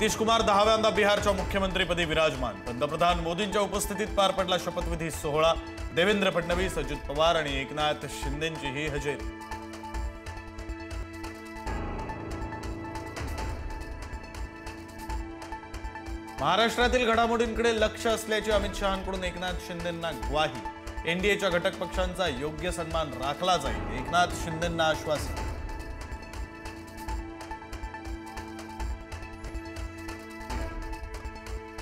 नितीश कुमार 10व्यांदा बिहारच्या मुख्यमंत्रीपदी विराजमान। पंतप्रधान मोदींच्या उपस्थितीत पार पडला शपथविधी सोहळा। देवेंद्र फडणवीस, अजित पवार आणि एकनाथ शिंदेंचीही हजेरी। महाराष्ट्रातील घडामोडींकडे लक्ष असल्याची अमित शहांकडून एकनाथ शिंदेंना ग्वाही। एनडीएच्या घटक पक्षांचा योग्य सन्मान राखला जाईल, एकनाथ शिंदेंना आश्वासन।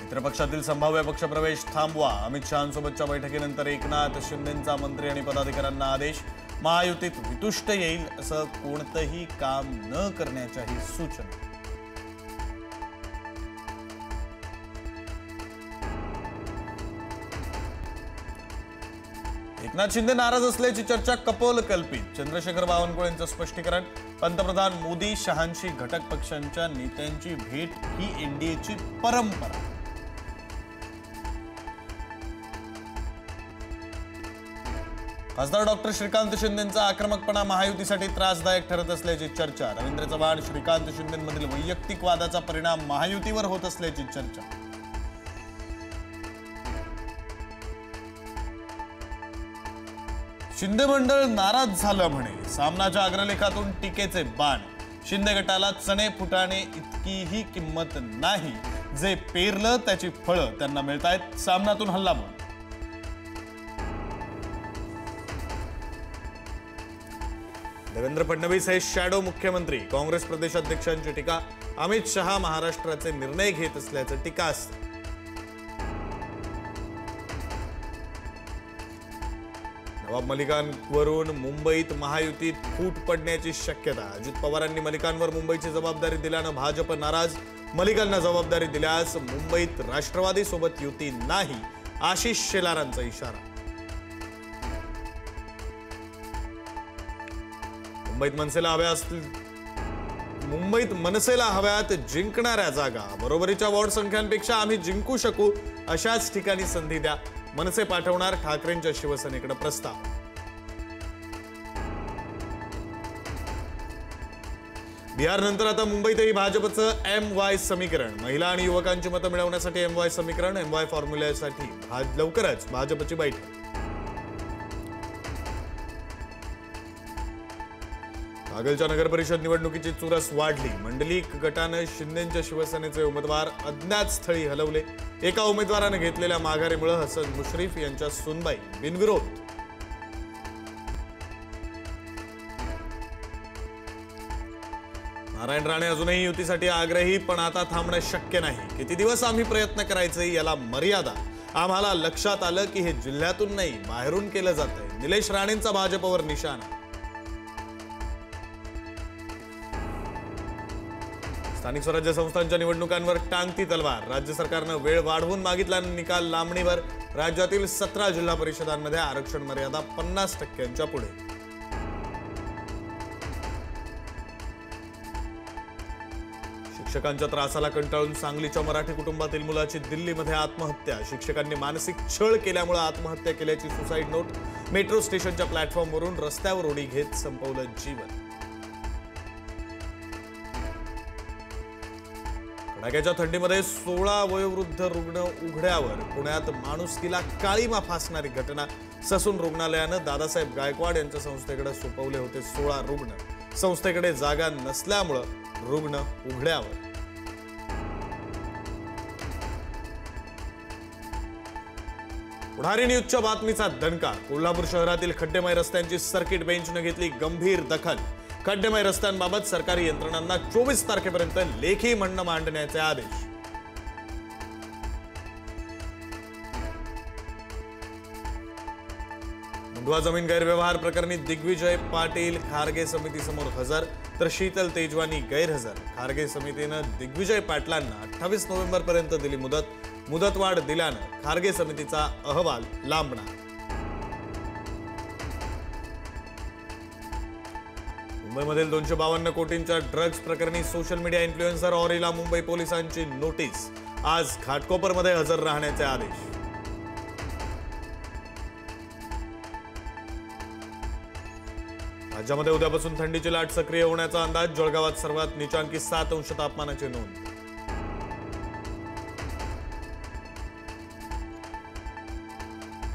मित्रपक्षातील संभाव्य पक्षप्रवेश थांबवा। अमित शहांसोबतच्या बैठकीनंतर एकनाथ शिंदेंचा मंत्री आणि पदाधिकाऱ्यांना आदेश। महायुतीत वितुष्ट येईल असं कोणतंही काम न करण्याच्याही सूचना। एकनाथ शिंदे नाराज असल्याची चर्चा कपोलकल्पित। चंद्रशेखर बावनकुळेंचं स्पष्टीकरण। पंतप्रधान मोदी शहांशी घटक पक्षांच्या नेत्यांची भेट ही एनडीएची परंपरा। खासदार डॉक्टर श्रीकांत शिंदेंचा आक्रमकपणा महायुतीसाठी त्रासदायक ठरत असल्याची चर्चा। रवींद्र चव्हाण, श्रीकांत शिंदेंमधील वैयक्तिक वादाचा परिणाम महायुतीवर होत असल्याची चर्चा। शिंदे मंडळ नाराज झालं म्हणे। सामनाच्या अग्रलेखातून टीकेचे बाण। शिंदे गटाला चणे फुटाणे इतकीही किंमत नाही, जे पेरलं त्याची फळं त्यांना मिळतायत। सामनातून हल्लाबोल। देवेंद्र फडणवीस हे शॅडो मुख्यमंत्री। काँग्रेस प्रदेशाध्यक्षांची टीका। अमित शहा महाराष्ट्राचे निर्णय घेत असल्याचं टीकास्त्र। नवाब मलिकांवरून मुंबईत महायुतीत फूट पडण्याची शक्यता। अजित पवारांनी मलिकांवर मुंबईची जबाबदारी दिल्यानं भाजप नाराज। मलिकांना जबाबदारी दिल्यास मुंबईत राष्ट्रवादी सोबत युती नाही, आशिष शेलारांचा इशारा। मुंबईत मनसेला हव्यात जिंकणाऱ्या जागा। बरोबरीच्या वॉर्ड संख्यांपेक्षा आम्ही जिंकू शकू अशाच ठिकाणी संधी द्या। मनसे पाठवणार ठाकरेंच्या शिवसेनेकडे प्रस्ताव। बिहारनंतर आता मुंबईतही भाजपचं MY समीकरण। महिला आणि युवकांची मतं मिळवण्यासाठी MY समीकरण। MY फॉर्म्युल्यासाठी लवकरच भाजपची बैठक। कागलच्या नगरपरिषद निवडणुकीची चुरस वाढली। मंडलिक गटाने शिंदेंच्या शिवसेनेचे उमेदवार अज्ञात स्थळी हलवले। एका उमेदवाराने घेतलेल्या माघारीमुळे हसन मुश्रीफ यांच्या सुनबाई बिनविरोध। नारायण राणे अजूनही युतीसाठी आग्रही, पण आता थांबणं शक्य नाही। किती दिवस आम्ही प्रयत्न करायचे याला मर्यादा। आम्हाला लक्षात आलं की हे जिल्ह्यातून नाही, बाहेरून केलं जातंय। निलेश राणेंचा भाजपवर निशाणा। स्थानिक स्वराज्य संस्थांच्या निवडणुकांवर टांगती तलवार। राज्य सरकारनं वेळ वाढवून मागितल्यानं निकाल लांबणीवर। राज्यातील 17 जिल्हा परिषदांमध्ये आरक्षण मर्यादा 50% पुढे। शिक्षकांच्या त्रासाला कंटाळून सांगलीच्या मराठी कुटुंबातील मुलाची दिल्लीमध्ये आत्महत्या। शिक्षकांनी मानसिक छळ केल्यामुळे आत्महत्या केल्याची सुसाईड नोट। मेट्रो स्टेशनच्या प्लॅटफॉर्मवरून रस्त्यावर उडी घेत संपवलं जीवन। कडाक्याच्या थंडीमध्ये 16 वयोवृद्ध रुग्ण उघड्यावर। पुण्यात माणुसकीला काळीमा फासणारी घटना। ससून रुग्णालयानं दादासाहेब गायकवाड यांच्या संस्थेकडे सोपवले होते 16 रुग्ण। संस्थेकडे जागा नसल्यामुळे रुग्ण उघड्यावर। पुढारी न्यूजच्या बातमीचा दणका। कोल्हापूर शहरातील खड्डेमय रस्त्यांची सर्किट बेंचने घेतली गंभीर दखल। खड्डेमय रस्त्यांबाबत सरकारी यंत्रणांना 24 तारखेपर्यंत लेखी म्हणणं मांडण्याचे आदेश। मुंढवा जमीन गैरव्यवहार प्रकरणी दिग्विजय पाटील खारगे समितीसमोर हजर, तर शीतल तेजवानी गैरहजर। खारगे समितीनं दिग्विजय पाटलांना 28 नोव्हेंबरपर्यंत दिली मुदत। मुदतवाढ दिल्यानं खारगे समितीचा अहवाल लांबणार। मुंबईमधील 252 कोटींच्या ड्रग्ज प्रकरणी सोशल मीडिया इन्फ्लुएन्सर ऑरीला मुंबई पोलिसांची नोटीस। आज घाटकोपरमध्ये हजर राहण्याचे आदेश। राज्यामध्ये उद्यापासून थंडीची लाट सक्रिय होण्याचा अंदाज। जळगावात सर्वात नीचांकी 7 अंश तापमानाची नोंद।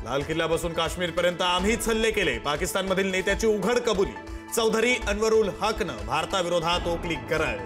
लाल किल्ल्यापासून काश्मीरपर्यंत आम्हीच हल्ले केले, पाकिस्तानमधील नेत्याची उघड कबुली. चौधरी अनवरुल हकनं भारताविरोधात ओकली गरळ.